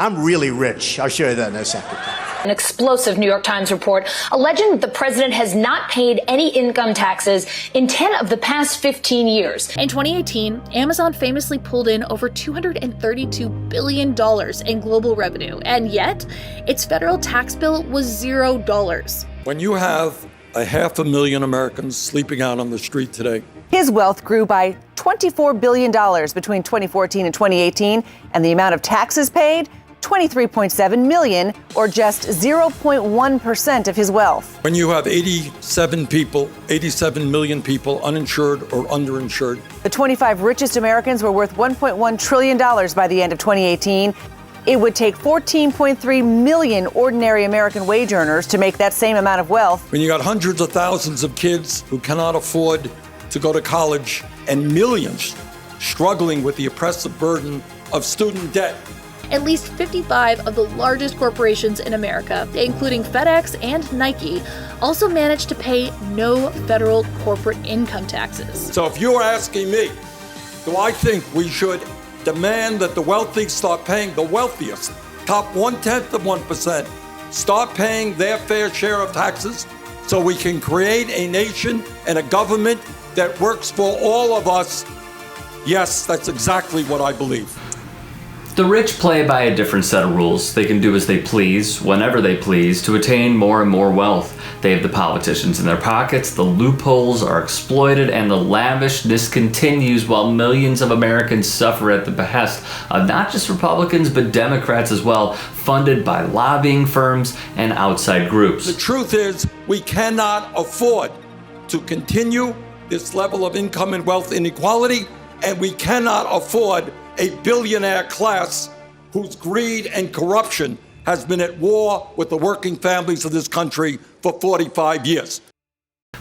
I'm really rich. I'll show you that in a second. An explosive New York Times report alleging that the president has not paid any income taxes in 10 of the past 15 years. In 2018, Amazon famously pulled in over $232 billion in global revenue, and yet its federal tax bill was $0. When you have 500,000 Americans sleeping out on the street today. His wealth grew by $24 billion between 2014 and 2018, and the amount of taxes paid, $23.7 million, or just 0.1% of his wealth. When you have 87 million people uninsured or underinsured. The 25 richest Americans were worth $1.1 trillion by the end of 2018. It would take 14.3 million ordinary American wage earners to make that same amount of wealth. When you got hundreds of thousands of kids who cannot afford to go to college and millions struggling with the oppressive burden of student debt. At least 55 of the largest corporations in America, including FedEx and Nike, also managed to pay no federal corporate income taxes. So if you're asking me, do I think we should demand that the wealthy start paying, the wealthiest, top 0.1%, start paying their fair share of taxes so we can create a nation and a government that works for all of us? Yes, that's exactly what I believe. The rich play by a different set of rules. They can do as they please, whenever they please, to attain more and more wealth. They have the politicians in their pockets, the loopholes are exploited, and the lavishness continues while millions of Americans suffer at the behest of not just Republicans, but Democrats as well, funded by lobbying firms and outside groups. The truth is, we cannot afford to continue this level of income and wealth inequality, and we cannot afford a billionaire class whose greed and corruption has been at war with the working families of this country for 45 years.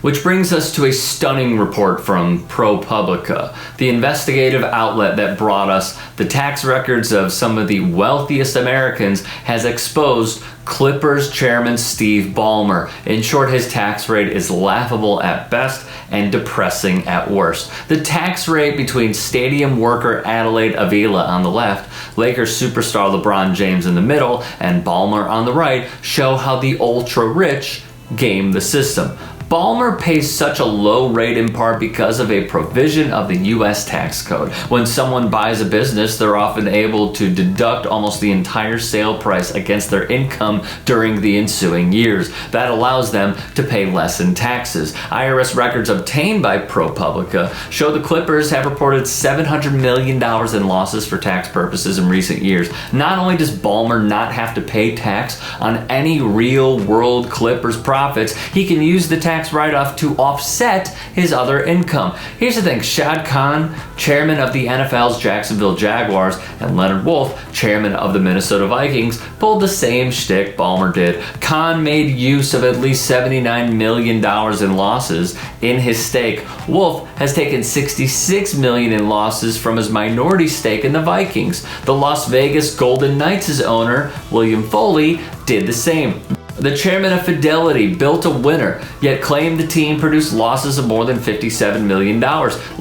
Which brings us to a stunning report from ProPublica, the investigative outlet that brought us the tax records of some of the wealthiest Americans, has exposed Clippers chairman Steve Ballmer. In short, his tax rate is laughable at best and depressing at worst. The tax rate between stadium worker Adelaide Avila on the left, Lakers superstar LeBron James in the middle, and Ballmer on the right show how the ultra-rich game the system. Ballmer pays such a low rate in part because of a provision of the U.S. tax code. When someone buys a business, they're often able to deduct almost the entire sale price against their income during the ensuing years. That allows them to pay less in taxes. IRS records obtained by ProPublica show the Clippers have reported $700 million in losses for tax purposes in recent years. Not only does Ballmer not have to pay tax on any real-world Clippers profits, he can use the tax write-off to offset his other income. Here's the thing, Shad Khan, chairman of the NFL's Jacksonville Jaguars, and Leonard Wolf, chairman of the Minnesota Vikings, pulled the same shtick Ballmer did. Khan made use of at least $79 million in losses in his stake. Wolf has taken $66 million in losses from his minority stake in the Vikings. The Las Vegas Golden Knights' owner, William Foley, did the same. The chairman of Fidelity built a winner, yet claimed the team produced losses of more than $57 million,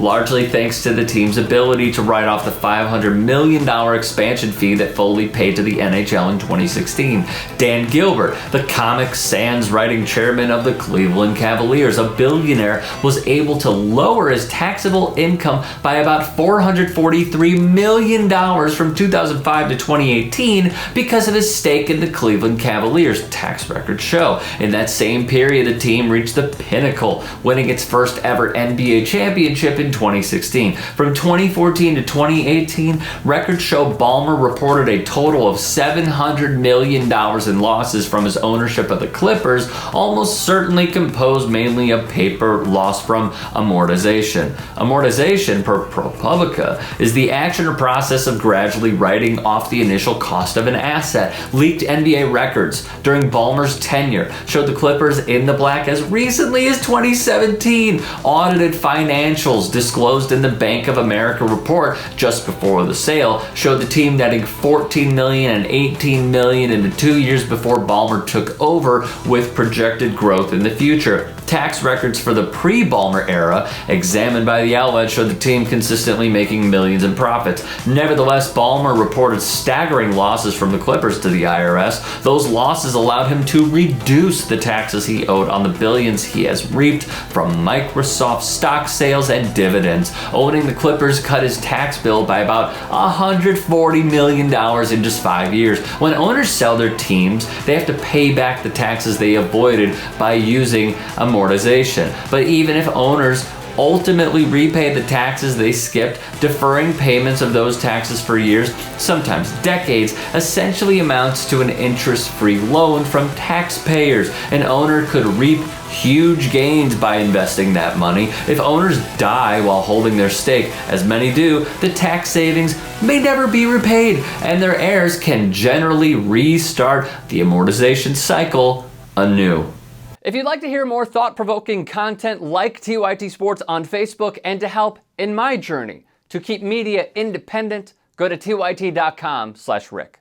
largely thanks to the team's ability to write off the $500 million expansion fee that Foley paid to the NHL in 2016. Dan Gilbert, the Comic Sans writing chairman of the Cleveland Cavaliers, a billionaire, was able to lower his taxable income by about $443 million from 2005 to 2018 because of his stake in the Cleveland Cavaliers. Tax records show. In that same period, the team reached the pinnacle, winning its first ever NBA championship in 2016. From 2014 to 2018, records show Ballmer reported a total of $700 million in losses from his ownership of the Clippers, almost certainly composed mainly of paper loss from amortization. Amortization, per ProPublica, is the action or process of gradually writing off the initial cost of an asset. Leaked NBA records during Ballmer's Ballmer's tenure showed the Clippers in the black as recently as 2017. Audited financials disclosed in the Bank of America report just before the sale showed the team netting $14 million and $18 million in the 2 years before Ballmer took over, with projected growth in the future. Tax records for the pre-Ballmer era, examined by the outlet, showed the team consistently making millions in profits. Nevertheless, Ballmer reported staggering losses from the Clippers to the IRS. Those losses allowed him to reduce the taxes he owed on the billions he has reaped from Microsoft stock sales and dividends. Owning the Clippers cut his tax bill by about $140 million in just 5 years. When owners sell their teams, they have to pay back the taxes they avoided by using amortization. But even if owners ultimately repay the taxes they skipped, deferring payments of those taxes for years, sometimes decades, essentially amounts to an interest-free loan from taxpayers. An owner could reap huge gains by investing that money. If owners die while holding their stake, as many do, the tax savings may never be repaid, and their heirs can generally restart the amortization cycle anew. If you'd like to hear more thought-provoking content like TYT Sports on Facebook, and to help in my journey to keep media independent, go to tyt.com/Rick.